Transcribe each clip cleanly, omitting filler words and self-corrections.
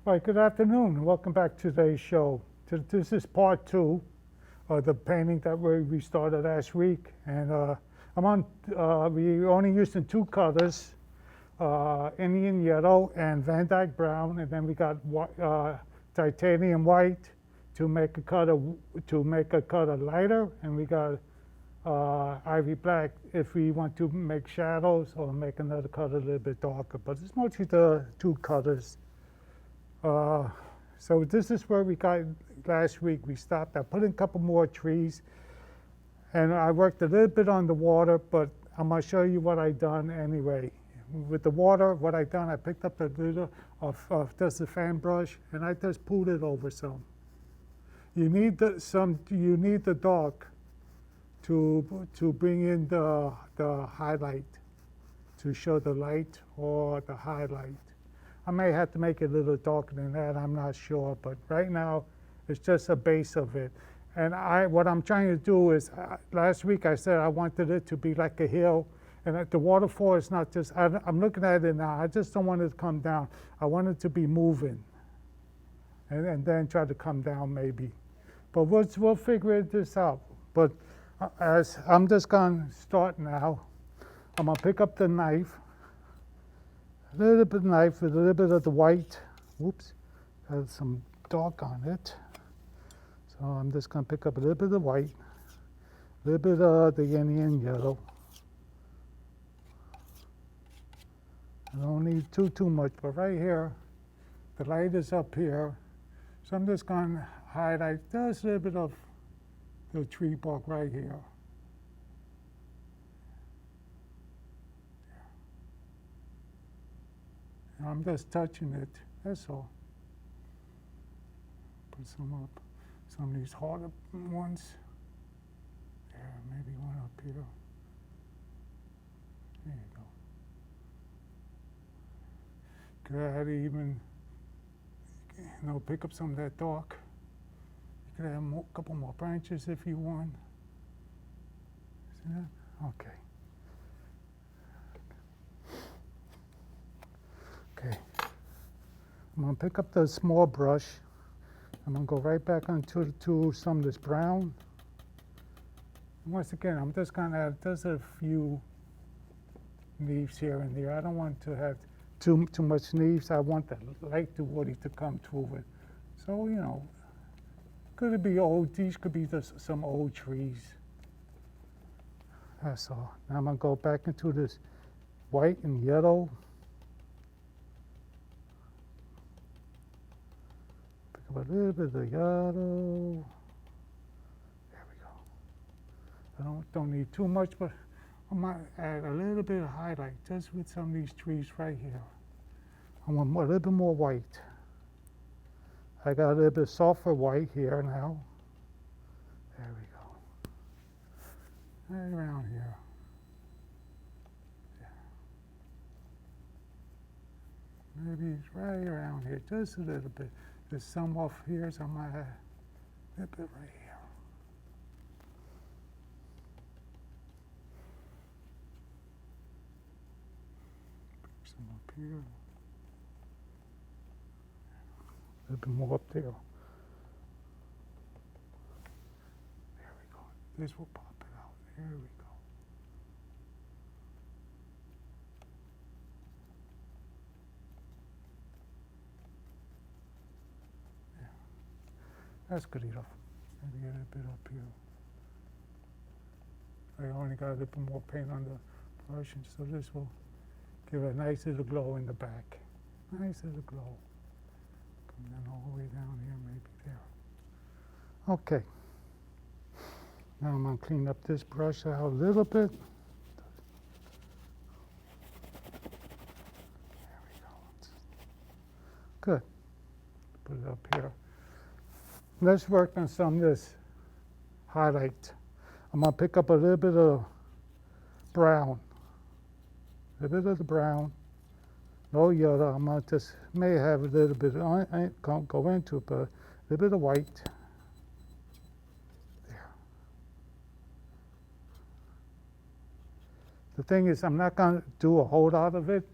Right, good afternoon, and welcome back to today's show. This is part two of the painting that we started last week, and we only using two colors, Indian yellow and Van Dyke brown, and then we got titanium white to make a color lighter, and we got ivy black if we want to make shadows or make another color a little bit darker. But it's mostly the two colors. So this is where we got last week. We stopped. I put in a couple more trees, and I worked a little bit on the water, but I'm gonna show you what I done anyway. With the water, what I done, I picked up a little of just a fan brush, and I just pulled it over some. You need the dark to bring in the highlight, to show the light or the highlight. I may have to make it a little darker than that, I'm not sure, but right now it's just a base of it. And what I'm trying to do is, last week I said I wanted it to be like a hill, and the waterfall is not just, I'm looking at it now, I just don't want it to come down. I want it to be moving, and then try to come down maybe. But we'll figure this out. But as I'm just gonna start now, I'm gonna pick up the knife, a little bit of knife with a little bit of the white. Whoops, has some dark on it. So I'm just gonna pick up a little bit of the white, a little bit of the Indian yellow. I don't need too much, but right here, the light is up here. So I'm just gonna highlight just a little bit of the tree bark right here. And I'm just touching it, that's all. Put some up, some of these harder ones. There, maybe one up here. There you go. Go ahead, even, pick up some of that dark. You could add a couple more branches if you want. See that? Okay. Okay. I'm gonna pick up the small brush. I'm gonna go right back onto some of this brown. And once again, I'm just gonna add just a few leaves here and there. I don't want to have too much leaves. I want the light woody to come through it. So, could it be old? These could be some old trees. That's all. Now I'm gonna go back into this white and yellow. Pick up a little bit of the yellow. There we go. I don't need too much, but I might add a little bit of highlight just with some of these trees right here. I want a little bit more white. I got a little bit softer white here now. There we go. Right around here. Yeah. Maybe it's right around here, just a little bit. There's some off here, so I might add a little bit right here. Some up here. A little bit more up there. There we go. This will pop it out. There we go. Yeah. That's good enough. Maybe a little bit up here. I only got a little bit more paint on the brush, and so this will give a nice little glow in the back. Nice little glow. Come down all the way down here, maybe there. Okay. Now I'm going to clean up this brush out a little bit. There we go. Good. Put it up here. Let's work on some of this highlight. I'm going to pick up a little bit of brown. A little bit of the brown. No yellow. I'm going to just may have a little bit. I can't go into it, but a little bit of white. There. The thing is, I'm not going to do a whole lot of it.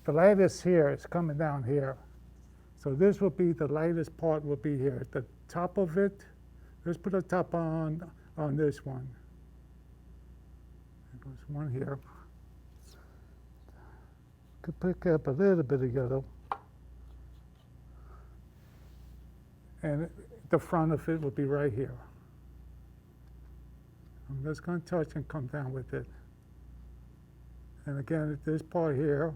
The light is here. It's coming down here. So this will be, the lightest part will be here. The top of it, let's put a top on this one. There's one here. Could pick up a little bit of yellow. And the front of it will be right here. I'm just going to touch and come down with it. And again, this part here,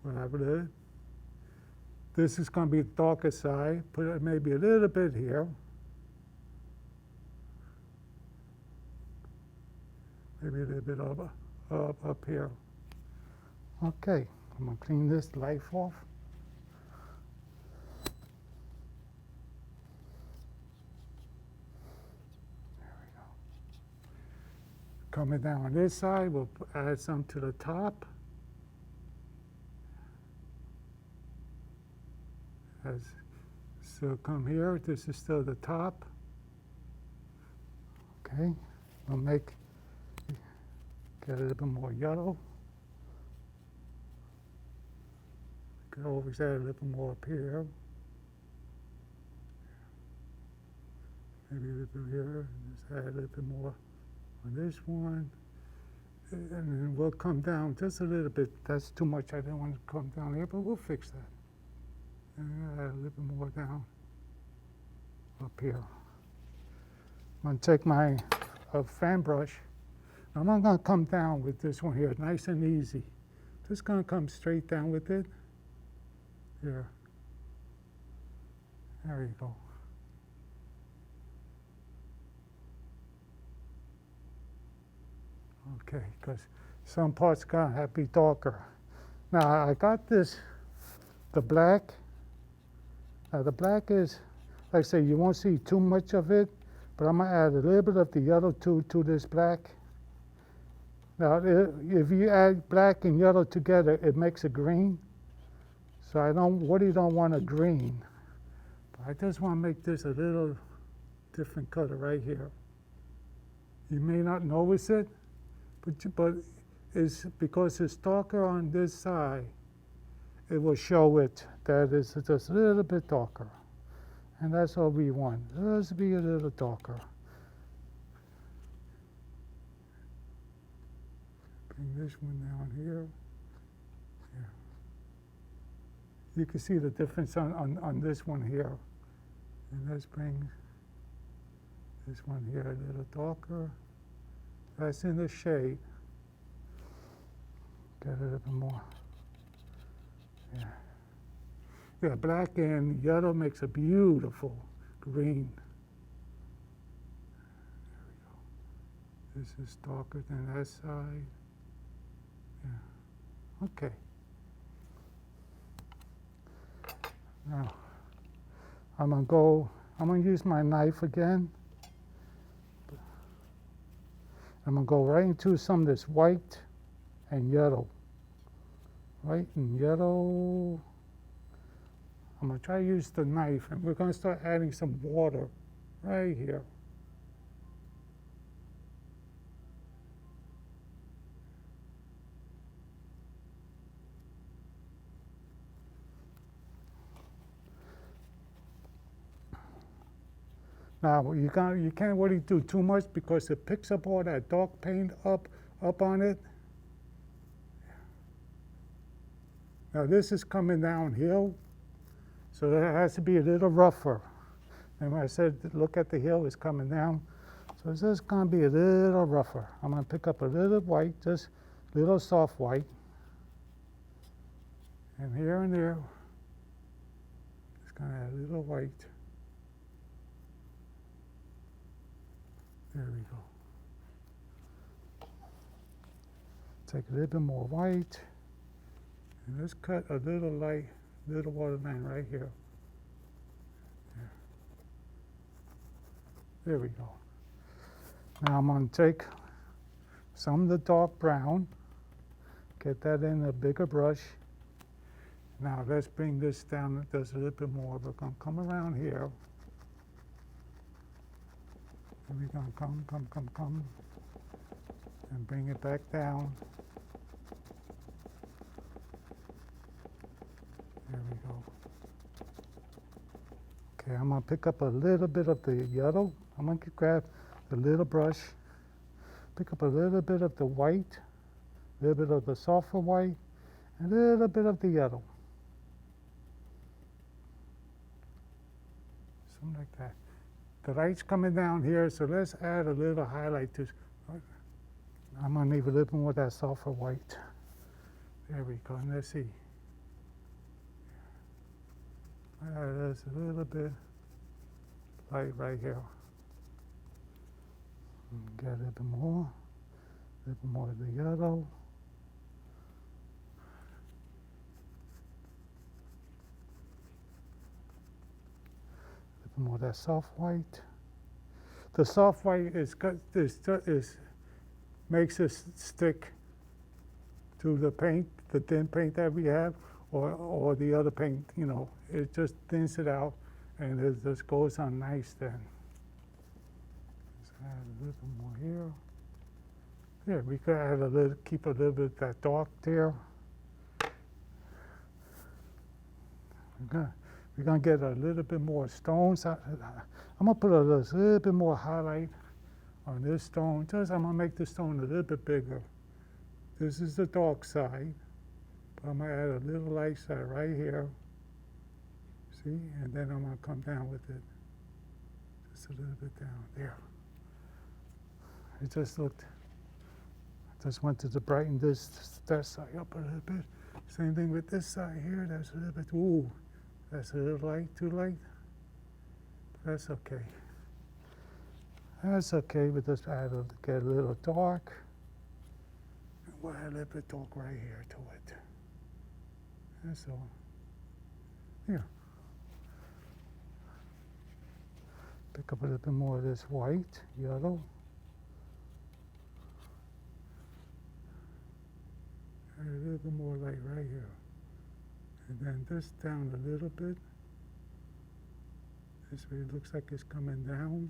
we'll have it. This is going to be the darker side. Put it maybe a little bit here. Maybe a little bit up here. Okay, I'm going to clean this light off. There we go. Coming down on this side, we'll add some to the top. So come here, this is still the top. Okay, we'll get a little bit more yellow. Could always add a little bit more up here. Maybe a little bit here, just add a little bit more on this one. And then we'll come down just a little bit. That's too much, I didn't want to come down here, but we'll fix that. And add a little bit more down up here. I'm going to take my fan brush. I'm not going to come down with this one here, nice and easy. Just going to come straight down with it. Here. There you go. Okay, because some parts going to have to be darker. Now, I got this, the black. Now, the black is, like I say, you won't see too much of it, but I'm going to add a little bit of the yellow to this black. Now, if you add black and yellow together, it makes a green. So I really don't want a green. But I just want to make this a little different color right here. You may not notice it, but it's because it's darker on this side, it will show it that it's just a little bit darker. And that's all we want. Let's be a little darker. Bring this one down here. Yeah. You can see the difference on this one here. And let's bring this one here a little darker. That's in the shade. Get a little bit more. Yeah. Yeah, black and yellow makes a beautiful green. There we go. This is darker than that side. Yeah. Okay. Now, I'm gonna use my knife again. I'm gonna go right into some of this white and yellow. White and yellow. I'm going to try to use the knife, and we're going to start adding some water right here. Now, you can't really do too much because it picks up all that dark paint up on it. Now, this is coming downhill. So it has to be a little rougher. And when I said, look at the hill, it's coming down. So it's just going to be a little rougher. I'm going to pick up a little white, just a little soft white. And here and there, just going to add a little white. There we go. Take a little bit more white. And let's cut a little little water line right here. Yeah. There we go. Now I'm going to take some of the dark brown, get that in a bigger brush. Now let's bring this down just a little bit more. We're going to come around here. And we're going to come, and bring it back down. There we go. Okay, I'm gonna pick up a little bit of the yellow. I'm gonna grab the little brush, pick up a little bit of the white, a little bit of the softer white, and a little bit of the yellow. Something like that. The light's coming down here, so let's add a little highlight to. I'm gonna need a little bit more of that softer white. There we go. And let's see. There's a little bit light right here. Get a little bit more of the yellow. A little more of that soft white. The soft white makes it stick to the paint, the thin paint that we have, or the other paint, you know, it just thins it out and it just goes on nice then. Let's add a little more here. Yeah, we could add a little, keep a little bit of that dark there. We're gonna get a little bit more stones. I'm gonna put a little bit more highlight on this stone. I'm gonna make the stone a little bit bigger. This is the dark side, but I'm gonna add a little light side right here. See, and then I'm gonna come down with it, just a little bit down there. It just looked. Just wanted to brighten that side up a little bit. Same thing with this side here. That's a little bit. Ooh, that's a little light, too light. That's okay. That's okay. We just get a little dark. We'll add a little bit dark right here to it. That's all. Here. Pick up a little bit more of this white, yellow. Add a little bit more light right here. And then this down a little bit. This way it looks like it's coming down.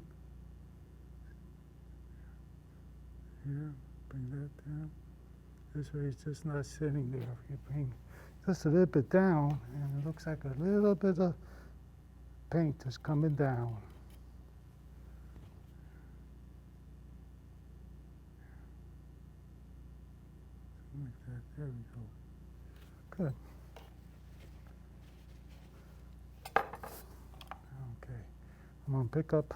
Yeah, bring that down. This way it's just not sitting there. You bring just a little bit down, and it looks like a little bit of paint is coming down. Something like that. There we go. Good. Okay. I'm going to pick up,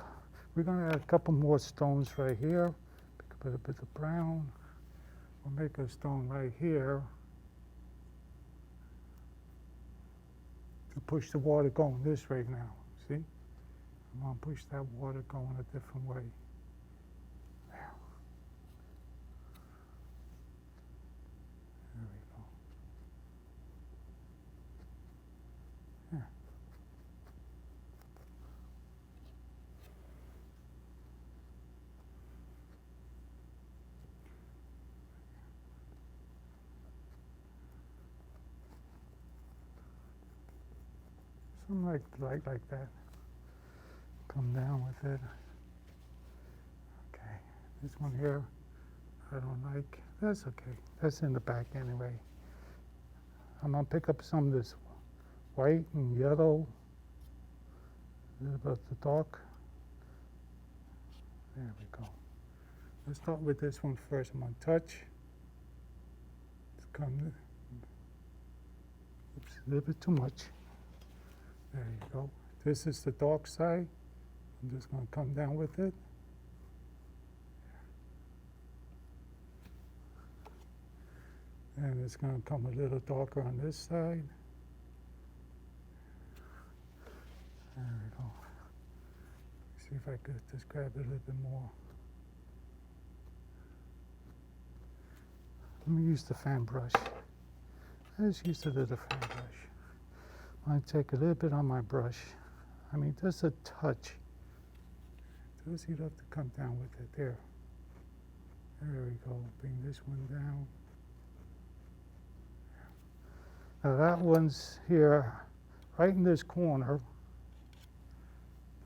we're going to add a couple more stones right here. Pick up a little bit of brown. We'll make a stone right here to push the water going this way now. See? I'm going to push that water going a different way. There. There we go. Yeah. Something like that. Come down with it. Okay, this one here, I don't like. That's okay. That's in the back anyway. I'm gonna pick up some of this white and yellow, a little bit of the dark. There we go. Let's start with this one first. I'm gonna touch. It's come. Oops, a little bit too much. There you go. This is the dark side. I'm just going to come down with it. And it's going to come a little darker on this side. There we go. See if I could just grab it a little bit more. Let me use the fan brush. Let's use a little fan brush. I'm going to take a little bit on my brush. I mean, just a touch. Just enough to come down with it. There. There we go. Bring this one down. Now that one's here, right in this corner.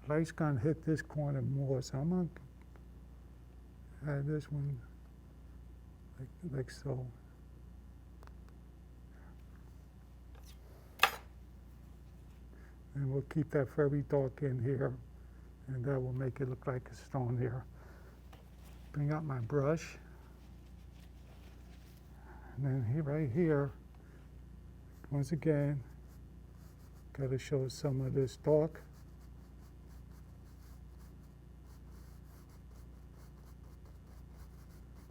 The light's going to hit this corner more, so I'm going to add this one like so. And we'll keep that very dark in here, and that will make it look like a stone there. Bring out my brush. And then here, right here, once again, got to show some of this dark.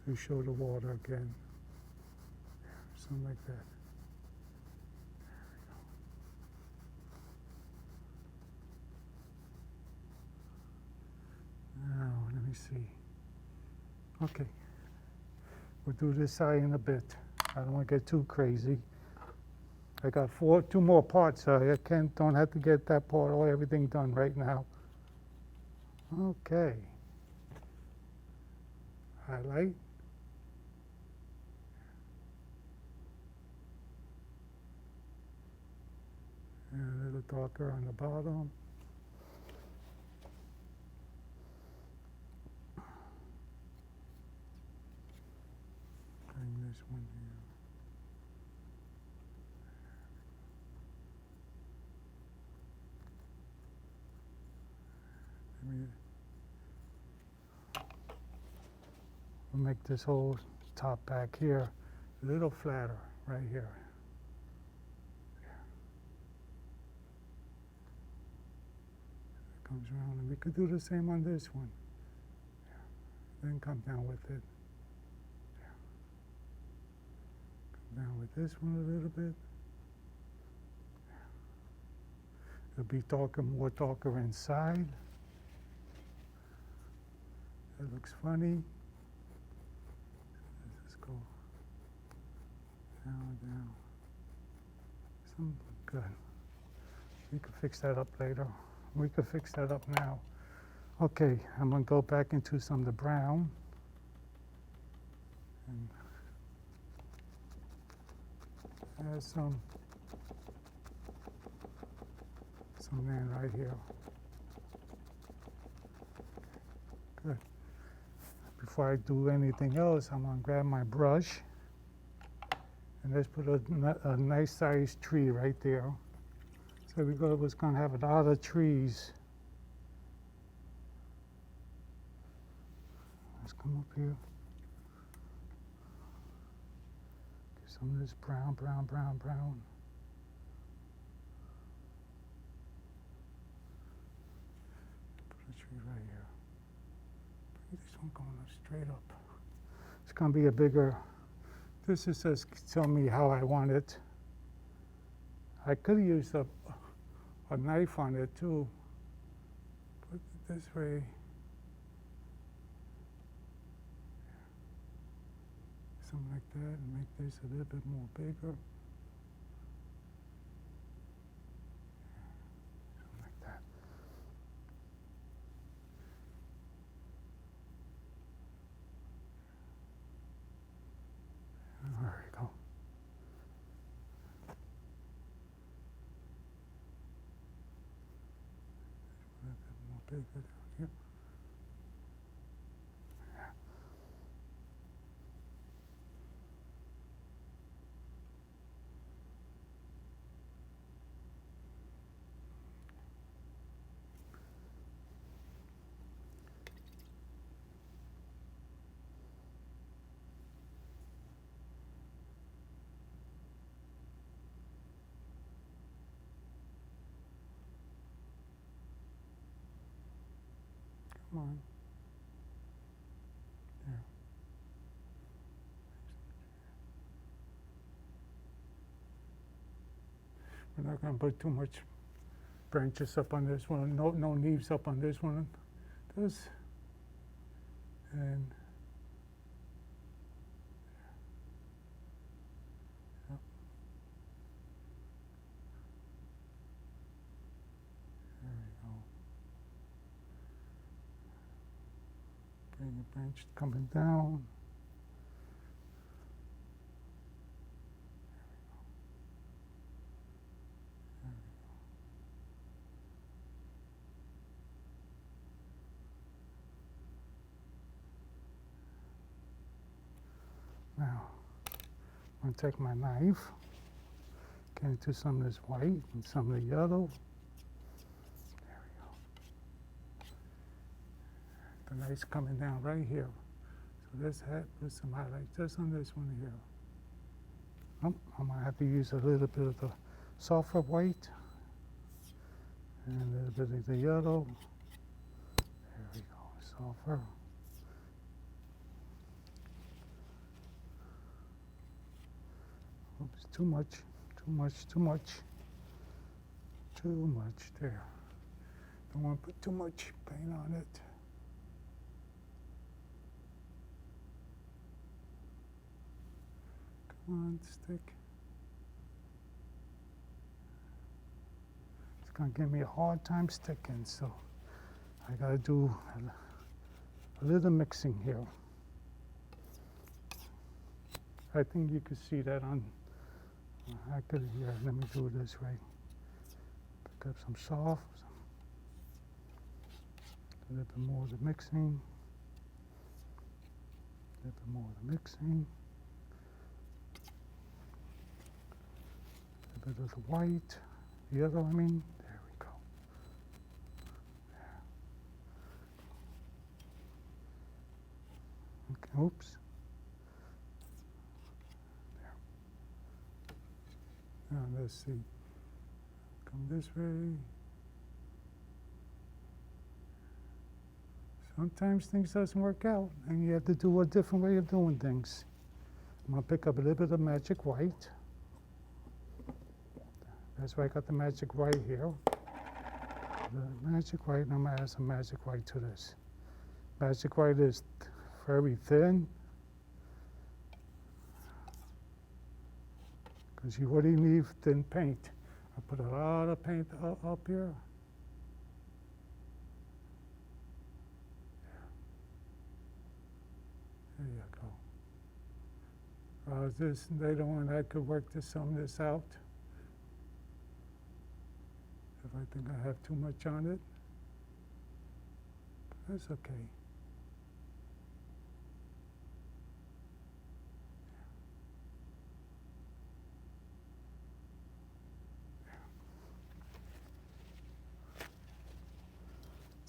To show the water again. Something like that. Now, let me see. Okay. We'll do this side in a bit. I don't want to get too crazy. I got two more parts, so I don't have to get that part or everything done right now. Okay. Highlight. And a little darker on the bottom. Bring this one here. We'll make this whole top back here a little flatter right here. Comes around, and we could do the same on this one. Then come down with it. Come down with this one a little bit. It'll be darker, more darker inside. That looks funny. Let's just go down, down. Some good. We could fix that up later. We could fix that up now. Okay, I'm gonna go back into some of the brown. And add some man right here. Good. Before I do anything else, I'm gonna grab my brush and let's put a nice sized tree right there. So we was gonna have a lot of trees. Let's come up here. Get some of this brown, brown, brown, brown. Put a tree right here. Bring this one going up straight up. It's gonna be a bigger. This is just tell me how I want it. I could have used a knife on it too. Put it this way. Something like that, and make this a little bit more bigger. Something like that. There we go. Bigger down here. Yeah. Come on. There. We're not going to put too much branches up on this one. No leaves up on this one. This and yep. There we go. Bring the branch coming down. Now, I'm going to take my knife, get into some of this white and some of the yellow. The light's coming down right here. So let's put some highlight just on this one here. I'm gonna have to use a little bit of the softer white and a little bit of the yellow. There we go, softer. Oops, too much, too much, too much. Too much there. Don't want to put too much paint on it. Come on, stick. It's gonna give me a hard time sticking, so I gotta do a little mixing here. I think you could see that on, I could, yeah, let me do it this way. Pick up some soft, a little bit more of the mixing, a little bit more of the mixing, a bit of the white, the yellow, I mean, there we go. There. Okay, oops. Now let's see, come this way. Sometimes things doesn't work out and you have to do a different way of doing things. I'm gonna pick up a little bit of magic white. That's why I got the magic white here. The magic white, and I'm gonna add some magic white to this. Magic white is very thin, because you already need thin paint. I put a lot of paint up here. There you go. This later on I could work some of this out. If I think I have too much on it, but that's okay.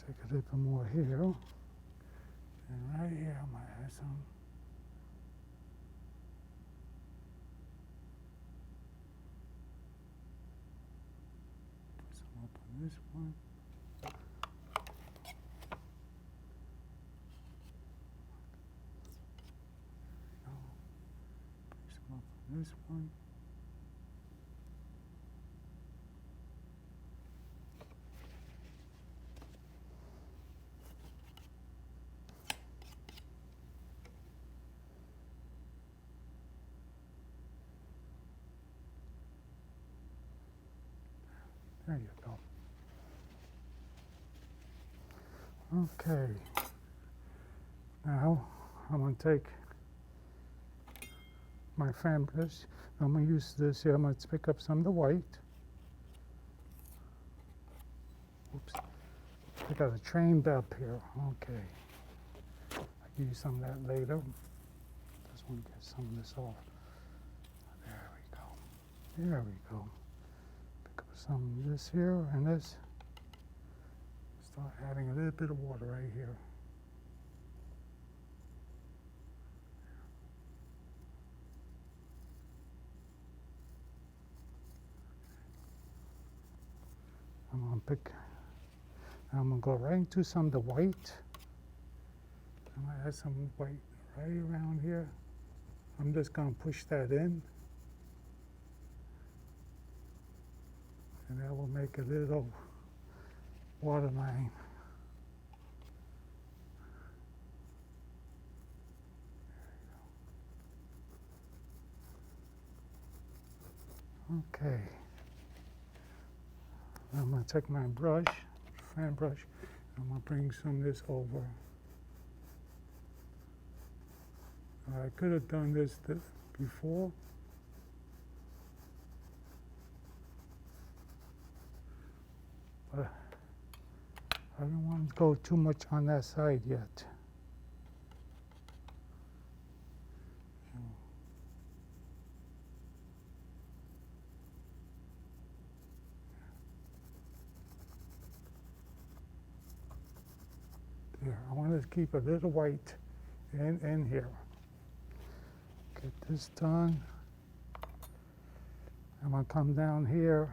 Take a little bit more here, and right here I'm gonna add some. Put some up on this one. There we go. Put some up on this one. There you go. Okay. Now I'm going to take my fan brush. I'm going to use this here. I'm going to pick up some of the white. Oops. I got a trained up here. Okay. I can use some of that later. Just want to get some of this off. There we go. There we go. Some of this here and this. Start adding a little bit of water right here. I'm gonna go right into some of the white. I'm gonna add some white right around here. I'm just gonna push that in. And that will make a little water line. Okay. I'm going to take my brush, fan brush, and I'm going to bring some of this over. I could have done this before. But I don't want to go too much on that side yet. here. I want to keep a little white in here. Get this done. I'm gonna come down here.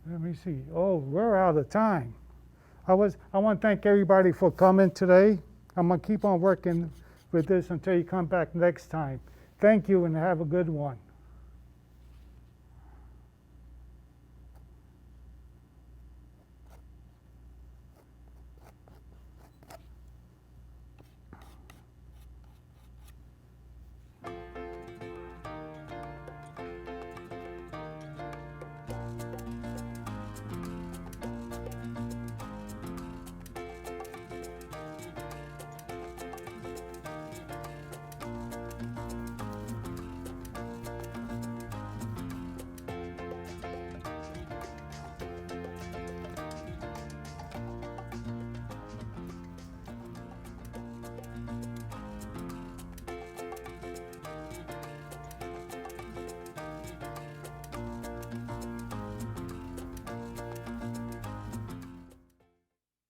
Let me see. Oh, we're out of time. I want to thank everybody for coming today. I'm gonna keep on working with this until you come back next time. Thank you and have a good one.